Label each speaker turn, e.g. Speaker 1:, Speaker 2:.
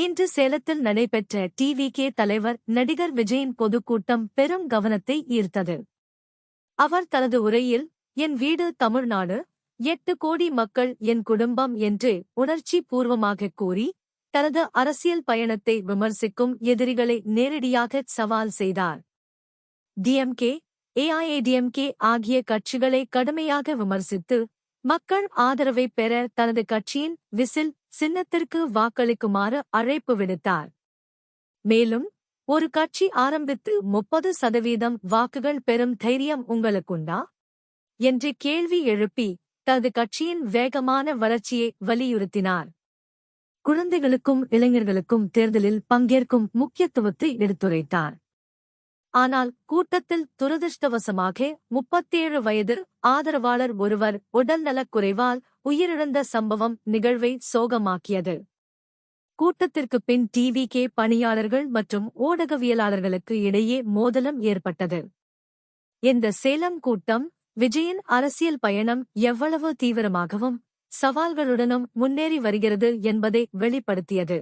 Speaker 1: இன்று சேலத்தில் நடைபெற்ற டிவிகே தலைவர் நடிகர் விஜயின் பொதுக்கூட்டம் பெரும் கவனத்தை ஈர்த்தது. அவர் தனது உரையில், என் வீடு தமிழ்நாடு, 8 கோடி மக்கள் என் குடும்பம் என்று உணர்ச்சி பூர்வமாகக் கூறி, தனது அரசியல் பயணத்தை விமர்சிக்கும் எதிரிகளை நேரடியாக சவால் செய்தார். டிஎம்கே, ஏஐஏடிஎம்கே ஆகிய கட்சிகளை கடுமையாக விமர்சித்து, மக்கள் ஆதரவை பெற தனது கட்சியின் விசில் சின்னத்திற்கு வாக்களிக்குமாறு அழைப்பு விடுத்தார். மேலும், ஒரு கட்சி ஆரம்பித்து 30% வாக்குகள் பெறும் தைரியம் உங்களுக்குண்டா என்று கேள்வி எழுப்பி தனது கட்சியின் வேகமான வளர்ச்சியை வலியுறுத்தினார். குழந்தைகளுக்கும் இளைஞர்களுக்கும் தேர்தலில் பங்கேற்கும் முக்கியத்துவத்தை எடுத்துரைத்தார். ஆனால் கூட்டத்தில் துரதிர்ஷ்டவசமாக 37 வயது ஆதரவாளர் ஒருவர் உடல்நலக் குறைவால் உயிரிழந்த சம்பவம் நிகழ்வை சோகமாக்கியது. கூட்டத்திற்குப் பின் டிவிகே பணியாளர்கள் மற்றும் ஊடகவியலாளர்களுக்கு இடையே மோதலும் ஏற்பட்டது. இந்த சேலம் கூட்டம் விஜயின் அரசியல் பயணம் எவ்வளவு தீவிரமாகவும் சவால்களுடனும் முன்னேறி வருகிறது என்பதை வெளிப்படுத்தியது.